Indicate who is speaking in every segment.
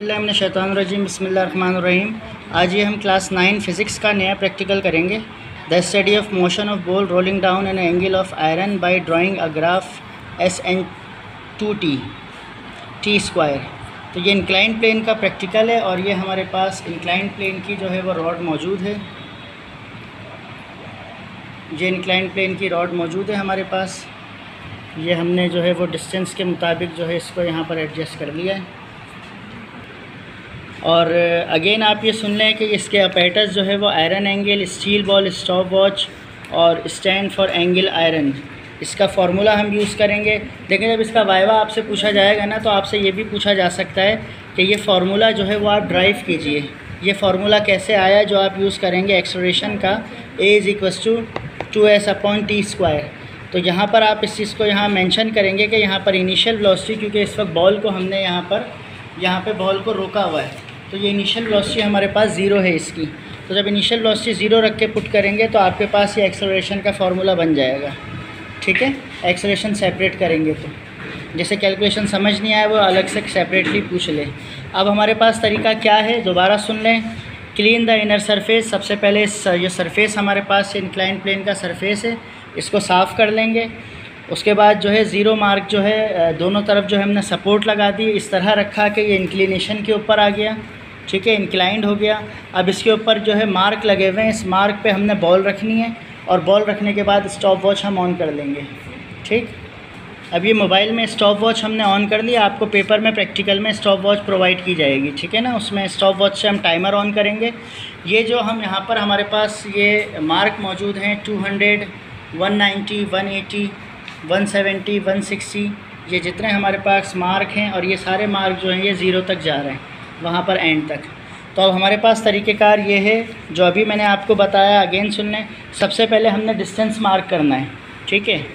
Speaker 1: शैतानुर्रजीम बिस्मिल्लाहिर्रहमानिर्रहीम। आज ये हम क्लास 9 फ़िज़िक्स का नया प्रैक्टिकल करेंगे। The study of motion of ball rolling down an angle of iron by drawing a graph SN2T T²। तो ये इंक्लाइन प्लेन का प्रैक्टिकल है और ये हमारे पास इंक्लाइन प्लेन की जो है वो रॉड मौजूद है। ये इंक्लाइन प्लेन की रॉड मौजूद है हमारे पास। ये हमने जो है वो डिस्टेंस के मुताबिक जो है इसको यहाँ पर एडजस्ट कर लिया है। और अगेन आप ये सुन लें कि इसके अपैरेटस जो है वो iron angle, steel ball, stop watch और स्टैंड फॉर एंगल आयरन, इसका फार्मूला हम यूज़ करेंगे। लेकिन जब इसका वाइवा आपसे पूछा जाएगा ना, तो आपसे ये भी पूछा जा सकता है कि ये फार्मूला जो है वो आप ड्राइव कीजिए। ये फार्मूला कैसे आया जो आप यूज़ करेंगे एक्सेलरेशन का, A=2s/t²। तो यहाँ पर आप इस चीज़ को यहाँ मेंशन करेंगे कि यहाँ पर इनिशियल वेलोसिटी, क्योंकि इस वक्त बॉल को हमने यहाँ पे बॉल को रोका हुआ है, तो ये इनिशियल वेलोसिटी हमारे पास ज़ीरो है इसकी। तो जब इनिशियल वेलोसिटी ज़ीरो रख के पुट करेंगे तो आपके पास ये एक्सेलरेशन का फार्मूला बन जाएगा। ठीक है, एक्सेलरेशन सेपरेट करेंगे तो जैसे कैलकुलेशन समझ नहीं आया वो अलग से सेपरेटली पूछ ले। अब हमारे पास तरीका क्या है, दोबारा सुन लें। Clean the inner surface. सबसे पहले ये सरफेस हमारे पास इंक्लाइन प्लेन का सरफेस है, इसको साफ़ कर लेंगे। उसके बाद जो है ज़ीरो मार्क जो है दोनों तरफ जो है हमने सपोर्ट लगा दी, इस तरह रखा कि ये इंक्लिनेशन के ऊपर आ गया। ठीक है, इंक्लाइंड हो गया। अब इसके ऊपर जो है मार्क लगे हुए हैं, इस मार्क पे हमने बॉल रखनी है और बॉल रखने के बाद स्टॉप वॉच हम ऑन कर लेंगे। ठीक, अब ये मोबाइल में स्टॉप वॉच हमने ऑन कर लिया। आपको पेपर में प्रैक्टिकल में स्टॉप वॉच प्रोवाइड की जाएगी। ठीक है ना, उसमें स्टॉप वॉच से हम टाइमर ऑन करेंगे। ये जो हम यहाँ पर हमारे पास ये मार्क मौजूद हैं 200, 190, 180, 170, 160, ये जितने हमारे पास मार्क हैं, और ये सारे मार्क जो हैं ये ज़ीरो तक जा रहे हैं, वहाँ पर एंड तक। तो अब हमारे पास तरीक़ेकार ये है जो अभी मैंने आपको बताया। अगेन सुन लें। सबसे पहले हमने डिस्टेंस मार्क करना है। ठीक है,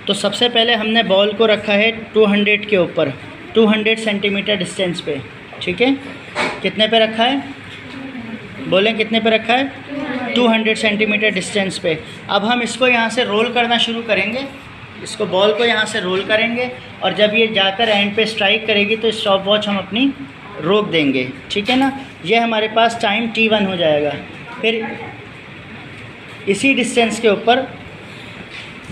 Speaker 1: तो सबसे पहले हमने बॉल को रखा है 200 के ऊपर, 200 सेंटीमीटर डिस्टेंस पे। ठीक है, कितने पे रखा है, बोलें कितने पे रखा है, 200 सेंटीमीटर डिस्टेंस पे। अब हम इसको यहाँ से रोल करना शुरू करेंगे, इसको बॉल को यहाँ से रोल करेंगे, और जब ये जाकर एंड पे स्ट्राइक करेगी तो स्टॉप वॉच हम अपनी रोक देंगे। ठीक है ना, ये हमारे पास टाइम T1 हो जाएगा। फिर इसी डिस्टेंस के ऊपर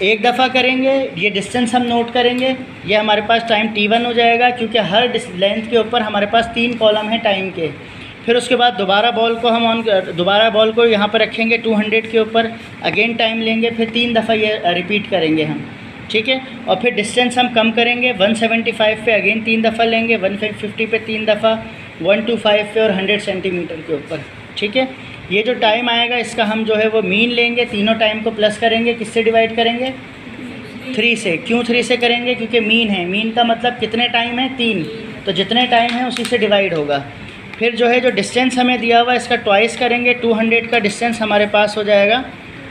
Speaker 1: एक दफ़ा करेंगे, ये डिस्टेंस हम नोट करेंगे, ये हमारे पास टाइम T1 हो जाएगा, क्योंकि हर लेंथ के ऊपर हमारे पास 3 कॉलम हैं टाइम के। फिर उसके बाद दोबारा बॉल को यहाँ पर रखेंगे 200 के ऊपर, अगेन टाइम लेंगे, फिर 3 दफ़ा ये रिपीट करेंगे हम। ठीक है, और फिर डिस्टेंस हम कम करेंगे, 175 पे अगेन 3 दफ़ा लेंगे, 150 पे 3 दफ़ा, 125 पे और 100 सेंटीमीटर के ऊपर। ठीक है, ये जो टाइम आएगा इसका हम जो है वो मीन लेंगे, तीनों टाइम को प्लस करेंगे, किससे डिवाइड करेंगे, 3 से। क्यों 3 से करेंगे, क्योंकि मीन है, मीन का मतलब कितने टाइम है, 3, तो जितने टाइम है उसी से डिवाइड होगा। फिर जो है जो डिस्टेंस हमें दिया हुआ है इसका ट्वाइस करेंगे, 200 का डिस्टेंस हमारे पास हो जाएगा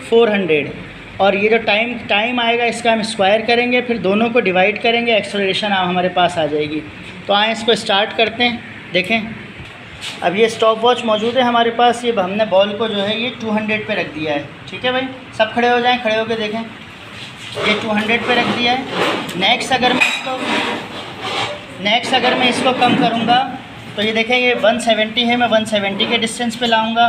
Speaker 1: 400, और ये जो टाइम आएगा इसका हम स्क्वायर करेंगे, फिर दोनों को डिवाइड करेंगे, एक्सेलरेशन हमारे पास आ जाएगी। तो आए इसको स्टार्ट करते हैं। देखें, अब ये स्टॉप वॉच मौजूद है हमारे पास, ये हमने बॉल को जो है ये 200 पे रख दिया है। ठीक है भाई, सब खड़े हो जाएं, खड़े होकर देखें, ये 200 पे रख दिया है। नेक्स्ट अगर मैं इसको कम करूँगा तो ये देखें ये 170 है, मैं 170 के डिस्टेंस पे लाऊंगा,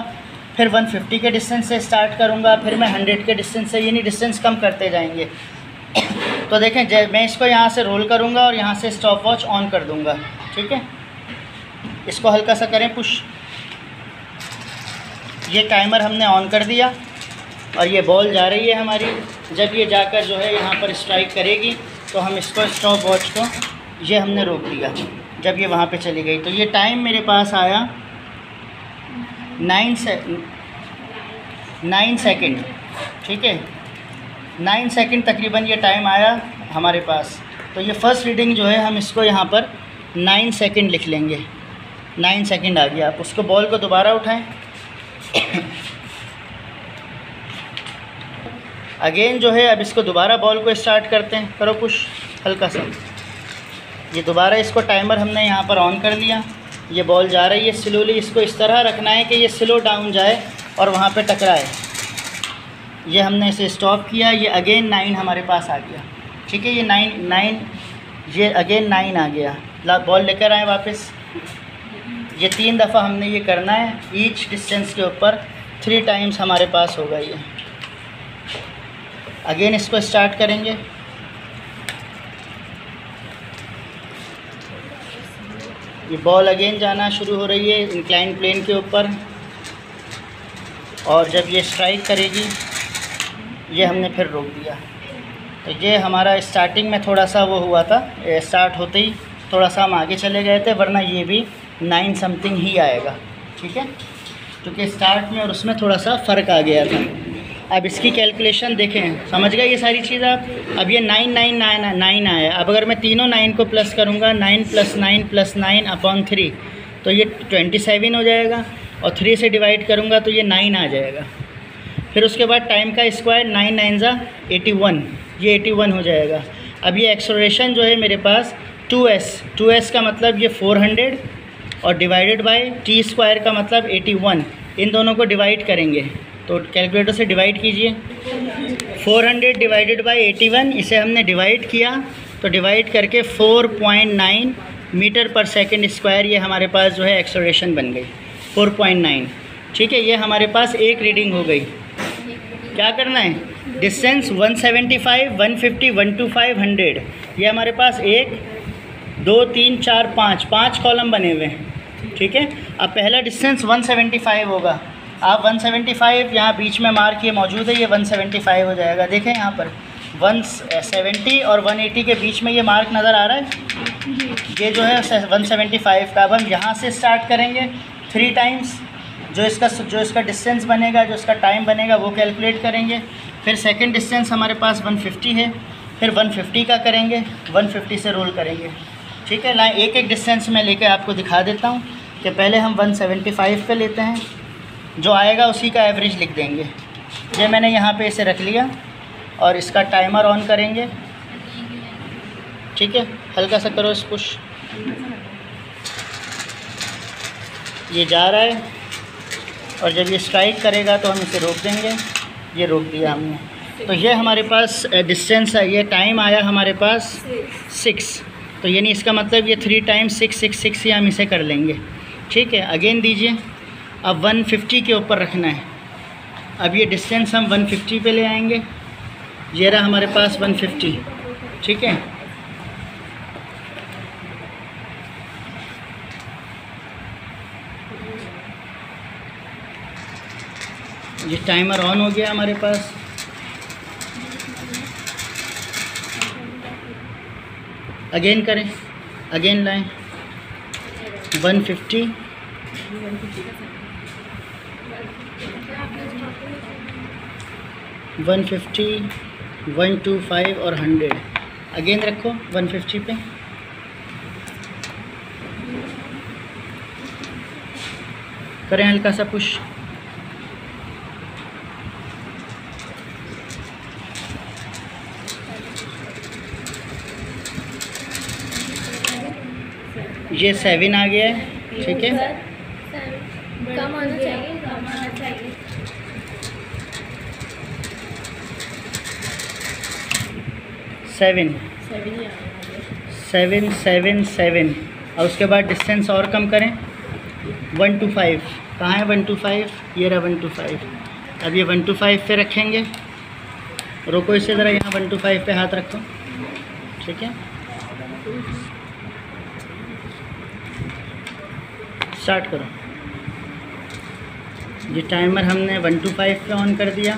Speaker 1: फिर 150 के डिस्टेंस से स्टार्ट करूंगा, फिर मैं 100 के डिस्टेंस से, यानी डिस्टेंस कम करते जाएंगे। तो देखें, जब मैं इसको यहाँ से रोल करूंगा और यहाँ से स्टॉप वॉच ऑन कर दूंगा। ठीक है, इसको हल्का सा करें पुश, ये टाइमर हमने ऑन कर दिया और ये बॉल जा रही है हमारी। जब ये जाकर जो है यहाँ पर स्ट्राइक करेगी तो हम इसको स्टॉप वॉच को ये हमने रोक दिया। जब ये वहाँ पे चली गई तो ये टाइम मेरे पास आया 9 सेकंड। ठीक है, 9 सेकंड तकरीबन ये टाइम आया हमारे पास। तो ये फ़र्स्ट रीडिंग जो है हम इसको यहाँ पर 9 सेकंड लिख लेंगे। 9 सेकंड आ गया। आप उसको बॉल को दोबारा उठाएं, अगेन जो है अब इसको दोबारा बॉल को स्टार्ट करते हैं, करो पुश हल्का सा। ये दोबारा इसको टाइमर हमने यहाँ पर ऑन कर लिया, ये बॉल जा रही है स्लोली, इसको इस तरह रखना है कि ये स्लो डाउन जाए और वहाँ पे टकराए। ये हमने इसे स्टॉप किया, ये अगेन 9 हमारे पास आ गया। ठीक है, ये 9 ये अगेन 9 आ गया। बॉल लेकर आए वापस, ये 3 दफ़ा हमने ये करना है, ईच डिस्टेंस के ऊपर 3 टाइम्स हमारे पास होगा ये। अगेन इसको स्टार्ट करेंगे। ये बॉल अगेन जाना शुरू हो रही है इंक्लाइन प्लेन के ऊपर, और जब ये स्ट्राइक करेगी ये हमने फिर रोक दिया। तो ये हमारा स्टार्टिंग में थोड़ा सा वो हुआ था, स्टार्ट होते ही थोड़ा सा हम आगे चले गए थे, वरना ये भी 9 समथिंग ही आएगा। ठीक है, क्योंकि स्टार्ट में और उसमें थोड़ा सा फ़र्क आ गया था। अब इसकी कैलकुलेशन देखें, समझ गए ये सारी चीज़ आप। अब ये 9 9 9 9 आया। अब अगर मैं तीनों 9 को प्लस करूँगा, 9 + 9 + 9 अपॉन 3, तो ये 27 हो जाएगा, और 3 से डिवाइड करूँगा तो ये 9 आ जाएगा। फिर उसके बाद टाइम का स्क्वायर, 9 9 ज़ा 81, ये 81 हो जाएगा। अब ये एक्सेलरेशन जो है मेरे पास 2s का मतलब ये 400 और डिवाइडेड बाय t² का मतलब 81, इन दोनों को डिवाइड करेंगे। तो कैलकुलेटर से डिवाइड कीजिए, 400 डिवाइडेड बाय 81, इसे हमने डिवाइड किया तो डिवाइड करके 4.9 मीटर पर सेकंड स्क्वायर ये हमारे पास जो है एक्सेलरेशन बन गई 4.9। ठीक है, ये हमारे पास एक रीडिंग हो गई। क्या करना है, डिस्टेंस 175, 150, 125, 100, ये हमारे पास 1 2 3 4 5 कॉलम बने हुए हैं। ठीक है, अब पहला डिस्टेंस 175 होगा। आप 175 यहाँ बीच में मार्क ये मौजूद है, ये 175 हो जाएगा। देखें यहाँ पर 170 और 180 के बीच में ये मार्क नज़र आ रहा है, ये जो है 175 का। अब हम यहाँ से स्टार्ट करेंगे 3 टाइम्स, जो इसका डिस्टेंस बनेगा, जो इसका टाइम बनेगा वो कैलकुलेट करेंगे। फिर सेकंड डिस्टेंस हमारे पास 150 है, फिर 150 का करेंगे, 150 से रोल करेंगे। ठीक है, लाइन एक डिस्टेंस में लेकर आपको दिखा देता हूँ कि पहले हम 175 पे लेते हैं, जो आएगा उसी का एवरेज लिख देंगे। ये मैंने यहाँ पे इसे रख लिया और इसका टाइमर ऑन करेंगे। ठीक है, हल्का सा करो इस पुश, ये जा रहा है, और जब ये स्ट्राइक करेगा तो हम इसे रोक देंगे। ये रोक दिया हमने। तो ये हमारे पास डिस्टेंस है, ये टाइम आया हमारे पास 6, तो यानी इसका मतलब ये 3 टाइम्स 6 6 6 ही हम इसे कर लेंगे। ठीक है, अगेन दीजिए। अब 150 के ऊपर रखना है। अब ये डिस्टेंस हम 150 पे ले आएंगे, ये रहा हमारे पास 150। ठीक है, ये टाइमर ऑन हो गया हमारे पास। अगेन करें, अगेन लाएं 150, 150, 125 और 100। अगेन रखो 150 पे। करें हल्का सा पुश। ये 7 आ गया है। ठीक है,
Speaker 2: कम आना चाहिए, कम आना चाहिए।
Speaker 1: 7 7 7 7। और उसके बाद डिस्टेंस और कम करें, 125। कहाँ है 125? ये रहा 125। अब ये 125 पे रखेंगे। रोको इसे ज़रा, यहाँ 125 पे हाथ रखो। ठीक है, स्टार्ट करो। ये टाइमर हमने 125 पे ऑन कर दिया।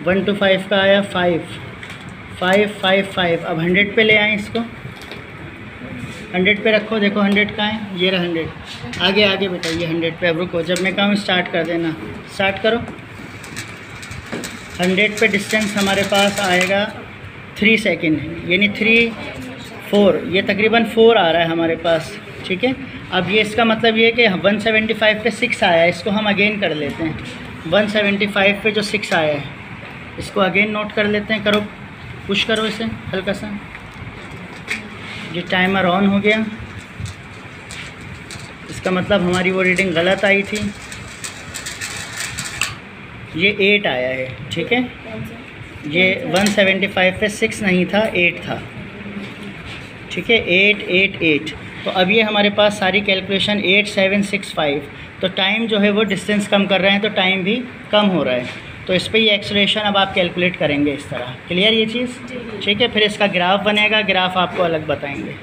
Speaker 1: 125 का आया 5 5 5 5। अब 100 पे ले आए इसको, 100 पे रखो। देखो 100 का है, ये रहा 100। आगे आगे बेटा, ये 100 पे। अब रुको, जब मैं कहूँ स्टार्ट कर देना, स्टार्ट करो। 100 पे डिस्टेंस हमारे पास आएगा 3 सेकंड, यानी 3 4, ये तकरीबन 4 आ रहा है हमारे पास। ठीक है, अब ये इसका मतलब ये है कि 175 पे 6 आया है, इसको हम अगेन कर लेते हैं। 175 पे जो 6 आया है इसको अगेन नोट कर लेते हैं। करो, पुश करो इसे हल्का सा। ये टाइमर ऑन हो गया, इसका मतलब हमारी वो रीडिंग गलत आई थी, ये 8 आया है। ठीक है, ये 175 पे 6 नहीं था, 8 था। ठीक है 8 8 8। तो अब ये हमारे पास सारी कैलकुलेशन 8 7 6 5। तो टाइम जो है वो डिस्टेंस कम कर रहे हैं तो टाइम भी कम हो रहा है। तो इस पर ये एक्सेलरेशन अब आप कैलकुलेट करेंगे इस तरह। क्लियर ये चीज़? ठीक है, फिर इसका ग्राफ बनेगा, ग्राफ आपको अलग बताएंगे।